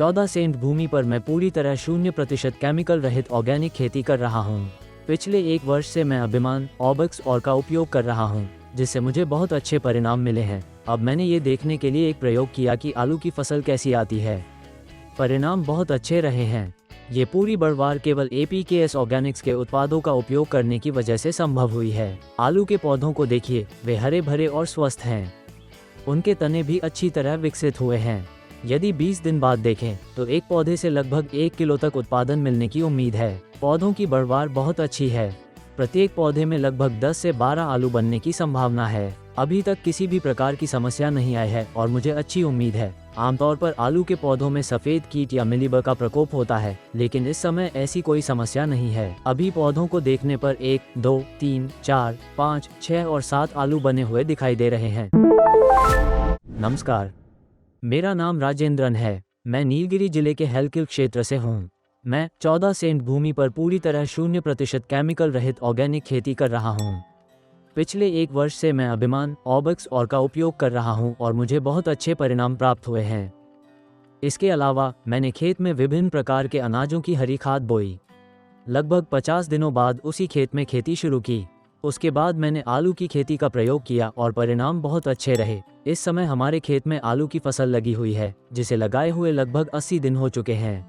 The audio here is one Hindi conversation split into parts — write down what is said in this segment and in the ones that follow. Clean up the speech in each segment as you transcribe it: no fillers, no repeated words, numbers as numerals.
14 सेंट भूमि पर मैं पूरी तरह 0% केमिकल रहित ऑर्गेनिक खेती कर रहा हूँ। पिछले 1 वर्ष से मैं अभिमान ऑर्बेक्स और का उपयोग कर रहा हूँ, जिससे मुझे बहुत अच्छे परिणाम मिले हैं। अब मैंने ये देखने के लिए एक प्रयोग किया कि आलू की फसल कैसी आती है। परिणाम बहुत अच्छे रहे हैं। ये पूरी बढ़वार केवल APKS ऑर्गेनिक्स के उत्पादों का उपयोग करने की वजह से संभव हुई है। आलू के पौधों को देखिए, वे हरे भरे और स्वस्थ हैं। उनके तने भी अच्छी तरह विकसित हुए हैं। यदि 20 दिन बाद देखें तो एक पौधे से लगभग 1 किलो तक उत्पादन मिलने की उम्मीद है। पौधों की बढ़वार बहुत अच्छी है। प्रत्येक पौधे में लगभग 10 से 12 आलू बनने की संभावना है। अभी तक किसी भी प्रकार की समस्या नहीं आई है और मुझे अच्छी उम्मीद है। आमतौर पर आलू के पौधों में सफेद कीट या मिलीबग का प्रकोप होता है, लेकिन इस समय ऐसी कोई समस्या नहीं है। अभी पौधों को देखने पर 1, 2, 3, 4, 5, 6 और 7 आलू बने हुए दिखाई दे रहे हैं। नमस्कार, मेरा नाम राजेंद्रन है। मैं नीलगिरी जिले के हेलकिल क्षेत्र से हूँ। मैं 14 सेंट भूमि पर पूरी तरह 0% केमिकल रहित ऑर्गेनिक खेती कर रहा हूँ। पिछले 1 वर्ष से मैं अभिमान ऑर्बेक्स और का उपयोग कर रहा हूँ और मुझे बहुत अच्छे परिणाम प्राप्त हुए हैं। इसके अलावा मैंने खेत में विभिन्न प्रकार के अनाजों की हरी खाद बोई। लगभग 50 दिनों बाद उसी खेत में खेती शुरू की। उसके बाद मैंने आलू की खेती का प्रयोग किया और परिणाम बहुत अच्छे रहे। इस समय हमारे खेत में आलू की फसल लगी हुई है, जिसे लगाए हुए लगभग 80 दिन हो चुके हैं।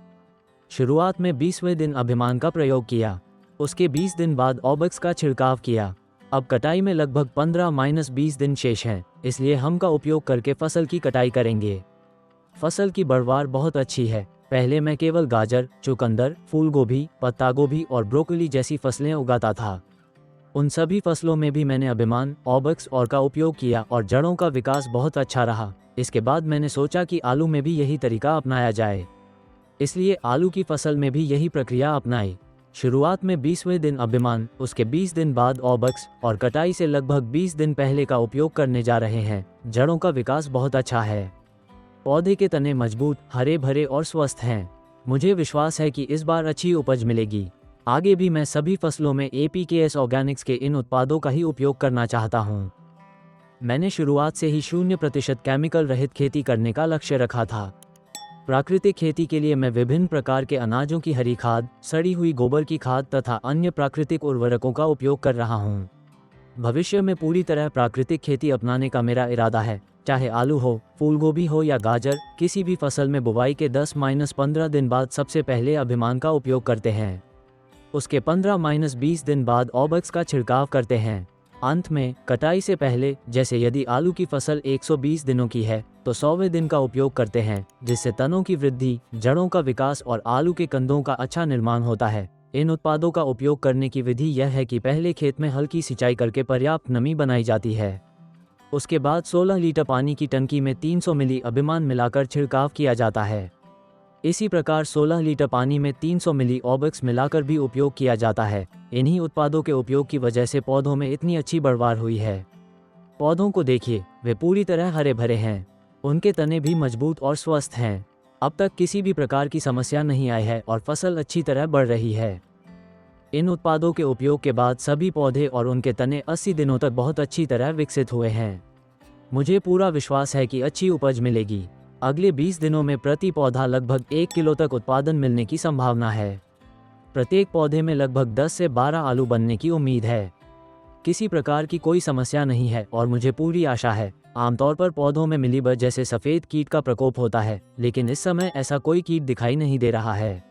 शुरुआत में 20वें दिन अभिमान का प्रयोग किया। उसके 20 दिन बाद ऑर्बेक्स का छिड़काव किया। अब कटाई में लगभग 15-20 दिन शेष हैं, इसलिए हम का उपयोग करके फसल की कटाई करेंगे। फसल की बढ़वार बहुत अच्छी है। पहले मैं केवल गाजर, चुकंदर, फूल गोभी, पत्ता गोभी और ब्रोकली जैसी फसलें उगाता था। उन सभी फसलों में भी मैंने अभिमान ऑर्बेक्स और का उपयोग किया और जड़ों का विकास बहुत अच्छा रहा। इसके बाद मैंने सोचा कि आलू में भी यही तरीका अपनाया जाए, इसलिए आलू की फसल में भी यही प्रक्रिया अपनाई। शुरुआत में 20वें दिन अभिमान, उसके 20 दिन बाद ऑर्बेक्स और कटाई से लगभग 20 दिन पहले का उपयोग करने जा रहे हैं। जड़ों का विकास बहुत अच्छा है। पौधे के तने मजबूत, हरे भरे और स्वस्थ हैं। मुझे विश्वास है कि इस बार अच्छी उपज मिलेगी। आगे भी मैं सभी फसलों में APKS ऑर्गेनिक्स के इन उत्पादों का ही उपयोग करना चाहता हूँ। मैंने शुरुआत से ही 0% केमिकल रहित खेती करने का लक्ष्य रखा था। प्राकृतिक खेती के लिए मैं विभिन्न प्रकार के अनाजों की हरी खाद, सड़ी हुई गोबर की खाद तथा अन्य प्राकृतिक उर्वरकों का उपयोग कर रहा हूँ। भविष्य में पूरी तरह प्राकृतिक खेती अपनाने का मेरा इरादा है। चाहे आलू हो, फूल गोभी हो या गाजर, किसी भी फसल में बुवाई के 10-15 दिन बाद सबसे पहले अभिमान का उपयोग करते हैं। उसके 15-20 दिन बाद ऑर्बेक्स का छिड़काव करते हैं। अंत में कटाई से पहले, जैसे यदि आलू की फसल 120 दिनों की है तो 100वें दिन का उपयोग करते हैं, जिससे तनों की वृद्धि, जड़ों का विकास और आलू के कंदों का अच्छा निर्माण होता है। इन उत्पादों का उपयोग करने की विधि यह है कि पहले खेत में हल्की सिंचाई करके पर्याप्त नमी बनाई जाती है। उसके बाद 16 लीटर पानी की टंकी में 300 मिली अभिमान मिलाकर छिड़काव किया जाता है। इसी प्रकार 16 लीटर पानी में 300 मिली ऑर्बेक्स मिलाकर भी उपयोग किया जाता है। इन्हीं उत्पादों के उपयोग की वजह से पौधों में इतनी अच्छी बढ़वार हुई है। पौधों को देखिए, वे पूरी तरह हरे भरे हैं। उनके तने भी मजबूत और स्वस्थ हैं। अब तक किसी भी प्रकार की समस्या नहीं आई है और फसल अच्छी तरह बढ़ रही है। इन उत्पादों के उपयोग के बाद सभी पौधे और उनके तने 80 दिनों तक बहुत अच्छी तरह विकसित हुए हैं। मुझे पूरा विश्वास है कि अच्छी उपज मिलेगी। अगले 20 दिनों में प्रति पौधा लगभग 1 किलो तक उत्पादन मिलने की संभावना है। प्रत्येक पौधे में लगभग 10 से 12 आलू बनने की उम्मीद है। किसी प्रकार की कोई समस्या नहीं है और मुझे पूरी आशा है। आमतौर पर पौधों में मिलीबग जैसे सफ़ेद कीट का प्रकोप होता है, लेकिन इस समय ऐसा कोई कीट दिखाई नहीं दे रहा है।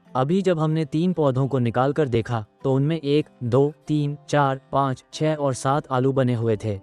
अभी जब हमने 3 पौधों को निकाल कर देखा तो उनमें 1, 2, 3, 4, 5, 6 और 7 आलू बने हुए थे।